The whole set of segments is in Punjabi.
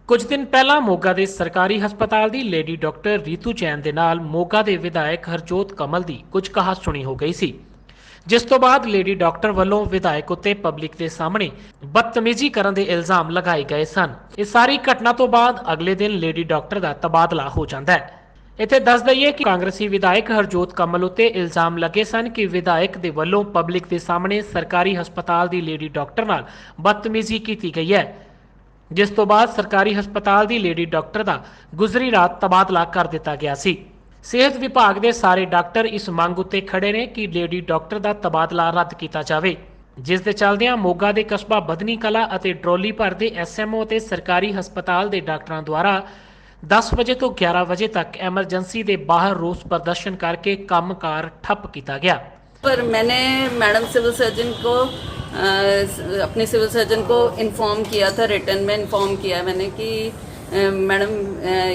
ਕੁਝ ਦਿਨ ਪਹਿਲਾਂ ਮੋਗਾ ਦੇ ਸਰਕਾਰੀ ਹਸਪਤਾਲ ਦੀ ਲੇਡੀ ਡਾਕਟਰ ਰੀਤੂ ਜੈਨ ਦੇ ਨਾਲ ਮੋਗਾ ਦੇ ਵਿਧਾਇਕ ਹਰਜੋਤ ਕਮਲ ਦੀ ਕੁਝ ਕਹਾਸ ਸੁਣੀ ਹੋ ਗਈ ਸੀ, ਜਿਸ ਤੋਂ ਬਾਅਦ ਲੇਡੀ ਡਾਕਟਰ ਵੱਲੋਂ ਵਿਧਾਇਕ ਉੱਤੇ ਪਬਲਿਕ ਦੇ ਸਾਹਮਣੇ ਬਦਤਮੀਜ਼ੀ ਕਰਨ ਦੇ ਇਲਜ਼ਾਮ ਲਗਾਏ ਗਏ ਸਨ। ਇਸ ਸਾਰੀ ਘਟਨਾ ਤੋਂ ਬਾਅਦ ਅਗਲੇ ਦਿਨ ਲੇਡੀ ਡਾਕਟਰ ਦਾ ਤਬਾਦਲਾ ਹੋ ਜਾਂਦਾ ਹੈ। ਇੱਥੇ ਦੱਸ ਦਈਏ ਕਿ ਕਾਂਗਰਸੀ ਵਿਧਾਇਕ ਹਰਜੋਤ ਕਮਲ ਉੱਤੇ ਇਲਜ਼ਾਮ ਲੱਗੇ ਸਨ ਕਿ ਵਿਧਾਇਕ ਦੇ ਵੱਲੋਂ ਪਬਲਿਕ ਦੇ ਸਾਹਮਣੇ ਸਰਕਾਰੀ ਹਸਪਤਾਲ ਦੀ ਲੇਡੀ ਡਾਕਟਰ ਨਾਲ ਬਦਤਮੀਜ਼ੀ ਕੀਤੀ ਗਈ ਹੈ, ਜਿਸ ਤੋਂ ਬਾਅਦ ਸਰਕਾਰੀ ਹਸਪਤਾਲ ਦੀ ਲੇਡੀ ਡਾਕਟਰ ਦਾ ਗੁਜ਼ਰੀ ਰਾਤ ਤਬਾਦਲਾ ਕਰ ਦਿੱਤਾ ਗਿਆ ਸੀ। ਸਿਹਤ ਵਿਭਾਗ ਦੇ ਸਾਰੇ ਡਾਕਟਰ ਇਸ ਮੰਗ ਉੱਤੇ ਖੜੇ ਨੇ ਕਿ ਲੇਡੀ ਡਾਕਟਰ ਦਾ ਤਬਾਦਲਾ ਰੱਦ ਕੀਤਾ ਜਾਵੇ, ਜਿਸ ਦੇ ਚੱਲਦਿਆਂ ਮੋਗਾ ਦੇ ਕਸਬਾ ਬਦਨੀ ਕਲਾ ਅਤੇ ਟਰੋਲੀ ਭਰ ਦੇ ਐਸਐਮਓ ਅਤੇ ਸਰਕਾਰੀ ਹਸਪਤਾਲ ਦੇ ਡਾਕਟਰਾਂ ਦੁਆਰਾ 10 ਵਜੇ ਤੋਂ 11 ਵਜੇ तक ਐਮਰਜੈਂਸੀ ਦੇ ਬਾਹਰ ਰੋਸ ਪ੍ਰਦਰਸ਼ਨ करके कामकार ठप किया गया। पर मैंने मैडम सिविल सर्जन को अपने सिविल सर्जन को इन्फॉर्म किया था, रिटर्न में इन्फॉर्म किया मैंने कि मैडम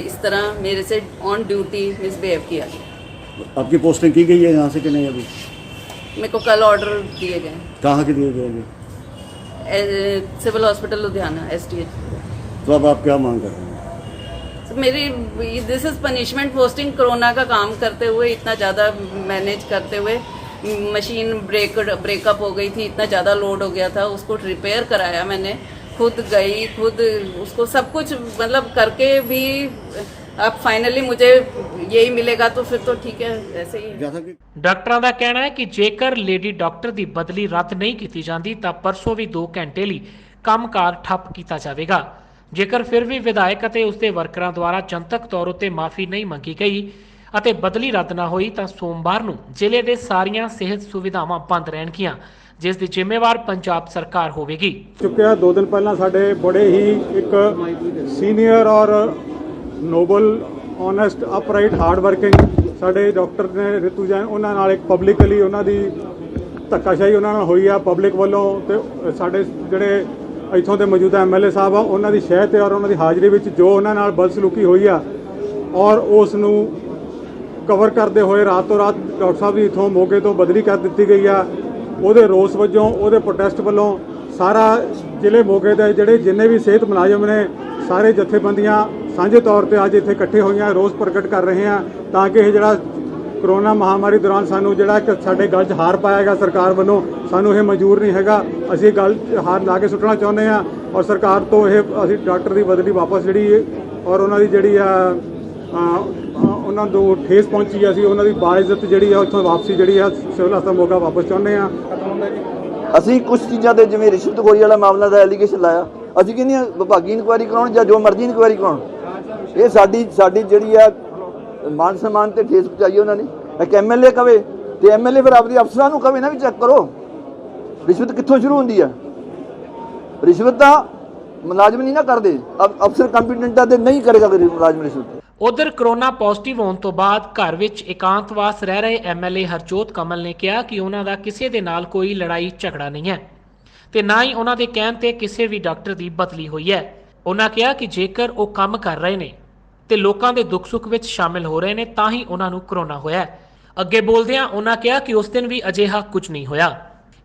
इस तरह मेरे से ऑन ड्यूटी मिसबिहेव किया। आपकी पोस्टिंग की गई है यहाँ से कि नहीं? अभी मेरे को कल ऑर्डर दिए गए। कहाँ के दिए गए? Civil hospital Ludhiana SDH। तो अब आप क्या मांग कर रहे हैं? मेरी this is punishment posting. Corona का काम करते हुए इतना ज़्यादा मैनेज करते हुए मशीन ब्रेकअप हो गई थी, इतना ज़्यादा लोड हो गया था, उसको रिपेयर कराया मैंने, खुद गई, खुद उसको सब कुछ मतलब करके भी अब फाइनली मुझे यही मिलेगा तो फिर तो ठीक है। ऐसे ही जैसा कि ਡਾਕਟਰਾਂ ਦਾ ਕਹਿਣਾ ਹੈ ਕਿ ਜੇਕਰ ਲੇਡੀ ਡਾਕਟਰ ਦੀ ਬਦਲੀ ਰੱਦ ਨਹੀਂ ਕੀਤੀ ਜਾਂਦੀ ਤਾਂ ਪਰਸੋਂ ਵੀ 2 ਘੰਟੇ ਲਈ ਕੰਮਕਾਰ ਠੱਪ ਕੀਤਾ ਜਾਵੇਗਾ। ਜੇਕਰ ਫਿਰ ਵੀ ਵਿਧਾਇਕ ਅਤੇ ਉਸਦੇ ਵਰਕਰਾਂ ਦੁਆਰਾ ਜਨਤਕ ਤੌਰ ਉੱਤੇ ਮਾਫੀ ਨਹੀਂ ਮੰਗੀ ਗਈ ਅਤੇ ਬਦਲੀ ਰੱਦ ਨਾ ਹੋਈ ਤਾਂ ਸੋਮਵਾਰ ਨੂੰ ਜ਼ਿਲ੍ਹੇ ਦੇ ਸਾਰੀਆਂ ਸਿਹਤ ਸੁਵਿਧਾਵਾਂ ਬੰਦ ਰਹਿਣਗੀਆਂ, ਜਿਸ ਦੀ ਜ਼ਿੰਮੇਵਾਰ ਪੰਜਾਬ ਸਰਕਾਰ ਹੋਵੇਗੀ। ਚੁੱਕਿਆ 2 ਦਿਨ ਪਹਿਲਾਂ ਸਾਡੇ ਬੜੇ ਹੀ ਇੱਕ ਸੀਨੀਅਰ ਔਰ ਨੋਬਲ ਓਨੈਸਟ ਅਪਰਾਈਟ ਹਾਰਡ ਵਰਕਿੰਗ ਸਾਡੇ ਡਾਕਟਰ ਨੇ ਰੀਤੂ ਜੈਨ, ਉਹਨਾਂ ਨਾਲ ਇੱਕ ਪਬਲਿਕਲੀ ਉਹਨਾਂ ਦੀ ਧੱਕਾਸ਼ਾਹੀ ਉਹਨਾਂ ਨਾਲ ਹੋਈ ਆ ਪਬਲਿਕ ਵੱਲੋਂ, ਤੇ ਸਾਡੇ ਜਿਹੜੇ ਇੱਥੋਂ ਦੇ ਮੌਜੂਦਾ MLA ਸਾਹਿਬ ਆ ਉਹਨਾਂ ਦੀ ਸ਼ਹਿ ਤੇ ਔਰ ਉਹਨਾਂ ਦੀ ਹਾਜ਼ਰੀ ਵਿੱਚ ਜੋ ਉਹਨਾਂ ਨਾਲ ਬਦਸਲੂਕੀ ਹੋਈ ਆ ਔਰ ਉਸ ਨੂੰ ਕਵਰ ਕਰਦੇ ਹੋਏ ਰਾਤ ਤੋਂ ਰਾਤ ਡਾਕਟਰ ਸਾਹਿਬ ਦੀ ਇੱਥੋਂ ਮੋਗੇ ਤੋਂ ਬਦਲੀ ਕਰ ਦਿੱਤੀ ਗਈ ਆ। ਉਹਦੇ ਰੋਸ ਵਜੋਂ, ਉਹਦੇ ਪ੍ਰੋਟੈਸਟ ਵੱਲੋਂ ਸਾਰਾ ਜ਼ਿਲ੍ਹੇ ਮੋਗੇ ਦੇ ਜਿਹੜੇ ਜਿੰਨੇ ਵੀ ਸਿਹਤ ਮੁਲਾਜ਼ਮ ਨੇ ਸਾਰੇ ਜਥੇਬੰਦੀਆਂ ਸਾਂਝੇ ਤੌਰ ਤੇ ਅੱਜ ਇੱਥੇ ਇਕੱਠੇ ਹੋਈਆਂ ਰੋਸ ਪ੍ਰਗਟ ਕਰ ਰਹੇ ਆ ਤਾਂ ਕਿ ਇਹ ਜਿਹੜਾ ਕੋਰੋਨਾ ਮਹਾਮਾਰੀ ਦੌਰਾਨ ਸਾਨੂੰ ਜਿਹੜਾ ਇੱਕ ਸਾਡੇ ਗਲ 'ਚ ਹਾਰ ਪਾਇਆ ਗਿਆ ਸਰਕਾਰ ਵੱਲੋਂ, ਸਾਨੂੰ ਇਹ ਮਨਜ਼ੂਰ ਨਹੀਂ ਹੈਗਾ। ਅਸੀਂ ਗਲ 'ਚ ਹਾਰ ਲਾ ਕੇ ਸੁੱਟਣਾ ਚਾਹੁੰਦੇ ਆ ਔਰ ਸਰਕਾਰ ਤੋਂ ਇਹ ਅਸੀਂ ਡਾਕਟਰ ਦੀ ਬਦਲੀ ਵਾਪਸ ਜਿਹੜੀ ਔਰ ਉਹਨਾਂ ਦੀ ਜਿਹੜੀ ਆ ਉਹਨਾਂ ਨੂੰ ਠੇਸ ਪਹੁੰਚੀ ਅਸੀਂ ਉਹਨਾਂ ਦੀ ਬਾਇਜ਼ਤ ਜਿਹੜੀ ਆ ਉੱਥੋਂ ਵਾਪਸੀ ਜਿਹੜੀ ਆ ਸਿਵਲ ਹਸਪਤਾਲ ਮੋਗਾ ਵਾਪਸ ਚਾਹੁੰਦੇ ਆ। ਅਸੀਂ ਕੁਝ ਚੀਜ਼ਾਂ ਤੇ ਜਿਵੇਂ ਰਿਸ਼ਵਤਖੋਰੀ ਵਾਲਾ ਮਾਮਲਾ ਦਾ ਐਲੀਗੇਸ਼ਨ ਲਾਇਆ, ਅਸੀਂ ਕਹਿੰਦੇ ਹਾਂ ਵਿਭਾਗੀ ਇਨਕੁਆਇਰੀ ਕਰਾਉਣ ਜਾਂ ਜੋ ਮਰਜ਼ੀ ਇਨਕੁਆਇਰੀ ਕਰਾਉਣ, ਇਹ ਸਾਡੀ ਜਿਹੜੀ ਆ ਮਾਨ ਸਨਮਾਨ ਤੇ ਠੇਸ ਪਹੁੰਚਾਈ ਉਹਨਾਂ ਨੇ। ਇੱਕ MLA ਕਵੇ ਤੇ MLA ਫਿਰ ਆਪਣੀ ਅਫਸਰਾਂ ਨੂੰ ਕਵੇ ਨਾ ਵੀ ਚੈੱਕ ਕਰੋ ਰਿਸ਼ਵਤ ਕਿੱਥੋਂ ਸ਼ੁਰੂ ਹੁੰਦੀ ਆ। ਰਿਸ਼ਵਤ ਤਾਂ ਮੁਲਾਜ਼ਮ ਨਹੀਂ ਨਾ ਕਰਦੇ, ਅਫਸਰ ਕੰਪੀਟੈਂਟਾਂ ਤੇ ਨਹੀਂ ਕਰੇਗਾ ਮੁਲਾਜ਼ਮ ਰਿਸ਼ਵਤ। ਉਧਰ ਕਰੋਨਾ ਪੋਜ਼ਿਟਿਵ ਹੋਣ ਤੋਂ ਬਾਅਦ ਘਰ ਵਿੱਚ ਇਕਾਂਤਵਾਸ ਰਹਿ ਰਹੇ MLA ਹਰਜੋਤ ਕਮਲ ਨੇ ਕਿਹਾ ਕਿ ਉਹਨਾਂ ਦਾ ਕਿਸੇ ਦੇ ਨਾਲ ਕੋਈ ਲੜਾਈ ਝਗੜਾ ਨਹੀਂ ਹੈ ਤੇ ਨਾ ਹੀ ਉਹਨਾਂ ਦੇ ਕਹਿਣ ਤੇ ਕਿਸੇ ਵੀ ਡਾਕਟਰ ਦੀ ਬਦਲੀ ਹੋਈ ਹੈ। ਉਹਨਾਂ ਕਿਹਾ ਕਿ ਜੇਕਰ ਉਹ ਕੰਮ ਕਰ ਰਹੇ ਨੇ ਤੇ ਲੋਕਾਂ ਦੇ ਦੁੱਖ ਸੁੱਖ ਵਿੱਚ ਸ਼ਾਮਿਲ ਹੋ ਰਹੇ ਨੇ ਤਾਂ ਹੀ ਉਹਨਾਂ ਨੂੰ ਕਰੋਨਾ ਹੋਇਆ। ਅੱਗੇ ਬੋਲਦਿਆਂ ਉਹਨਾਂ ਕਿਹਾ ਕਿ ਉਸ ਦਿਨ ਵੀ ਅਜਿਹਾ ਕੁਝ ਨਹੀਂ ਹੋਇਆ।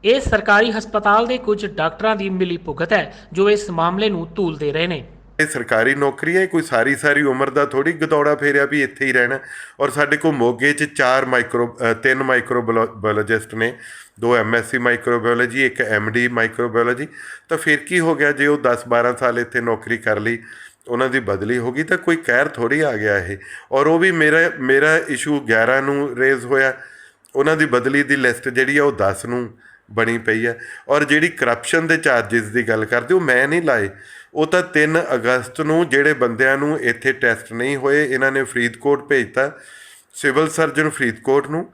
ਇਹ ਸਰਕਾਰੀ ਹਸਪਤਾਲ ਦੇ ਕੁਝ ਡਾਕਟਰਾਂ ਦੀ ਮਿਲੀ ਭੁਗਤ ਹੈ ਜੋ ਇਸ ਮਾਮਲੇ ਨੂੰ ਧੂਲ ਦੇ ਰਹੇ ਨੇ। ਇਹ ਸਰਕਾਰੀ ਨੌਕਰੀ ਹੈ, ਕੋਈ ਸਾਰੀ ਉਮਰ ਦਾ ਥੋੜੀ ਗਦੌੜਾ ਫੇਰਿਆ ਵੀ ਇੱਥੇ ਹੀ ਰਹਿਣਾ। ਔਰ ਸਾਡੇ ਕੋਲ ਮੋਗੇ 'ਚ 3 ਮਾਈਕਰੋਬਾਇਓਲੋਜਿਸਟ ਨੇ, 2 MSc ਮਾਈਕਰੋਬਾਇਓਲੋਜੀ, 1 MD ਮਾਈਕਰੋਬਾਇਓਲੋਜੀ। ਤਾਂ ਫਿਰ ਕੀ ਹੋ ਗਿਆ ਜੇ ਉਹ 10-12 ਸਾਲ ਇੱਥੇ ਨੌਕਰੀ ਕਰ ਲਈ, ਉਹਨਾਂ ਦੀ ਬਦਲੀ ਹੋ ਗਈ ਤਾਂ ਕੋਈ ਕਹਿਰ ਥੋੜੀ ਆ ਗਿਆ ਇਹ। ਔਰ ਉਹ ਵੀ ਮੇਰਾ ਇਸ਼ੂ 11 ਨੂੰ ਰੇਜ਼ ਹੋਇਆ, ਉਹਨਾਂ ਦੀ ਬਦਲੀ ਦੀ ਲਿਸਟ ਜਿਹੜੀ ਆ ਉਹ 10 ਨੂੰ ਬਣੀ ਪਈ ਹੈ। ਔਰ ਜਿਹੜੀ ਕਰਪਸ਼ਨ ਦੇ ਚਾਰਜਿਸ ਦੀ ਗੱਲ ਕਰਦੇ ਉਹ ਮੈਂ ਨਹੀਂ ਲਾਏ, ਉਹ ਤਾਂ 3 ਅਗਸਤ ਨੂੰ ਜਿਹੜੇ ਬੰਦਿਆਂ ਨੂੰ ਇੱਥੇ ਟੈਸਟ ਨਹੀਂ ਹੋਏ ਇਹਨਾਂ ਨੇ ਫਰੀਦਕੋਟ ਭੇਜਤਾ, ਸਿਵਲ ਸਰਜਨ ਫਰੀਦਕੋਟ ਨੂੰ,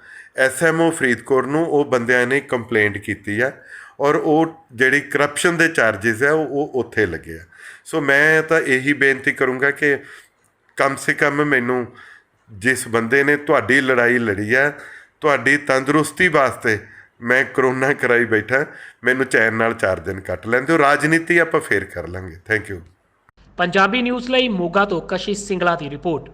SMO ਫਰੀਦਕੋਟ ਨੂੰ, ਉਹ ਬੰਦਿਆਂ ਨੇ ਕੰਪਲੇਂਟ ਕੀਤੀ ਆ ਔਰ ਉਹ ਜਿਹੜੀ ਕਰਪਸ਼ਨ ਦੇ ਚਾਰਜਿਸ ਹੈ ਉਹ ਉੱਥੇ ਲੱਗੇ ਆ। ਸੋ ਮੈਂ ਤਾਂ ਇਹੀ ਬੇਨਤੀ ਕਰੂੰਗਾ ਕਿ ਕਮ ਸੇ ਕਮ ਮੈਨੂੰ ਜਿਸ ਬੰਦੇ ਨੇ ਤੁਹਾਡੀ ਲੜਾਈ ਲੜੀ ਹੈ, ਤੁਹਾਡੀ ਤੰਦਰੁਸਤੀ ਵਾਸਤੇ ਮੈਂ ਕਰੋਨਾ ਕਰਾਈ ਬੈਠਾ, ਮੈਨੂੰ ਚੈਨ ਨਾਲ 4 ਦਿਨ ਕੱਟ ਲੈਂਦੇ ਹੋ। ਰਾਜਨੀਤੀ ਆਪਾਂ ਫੇਰ ਕਰ ਲਾਂਗੇ। Thank you. ਪੰਜਾਬੀ ਨਿਊਜ਼ ਲਈ ਮੋਗਾ ਤੋਂ ਕਸ਼ਿਸ਼ ਸਿੰਗਲਾ ਦੀ ਰਿਪੋਰਟ।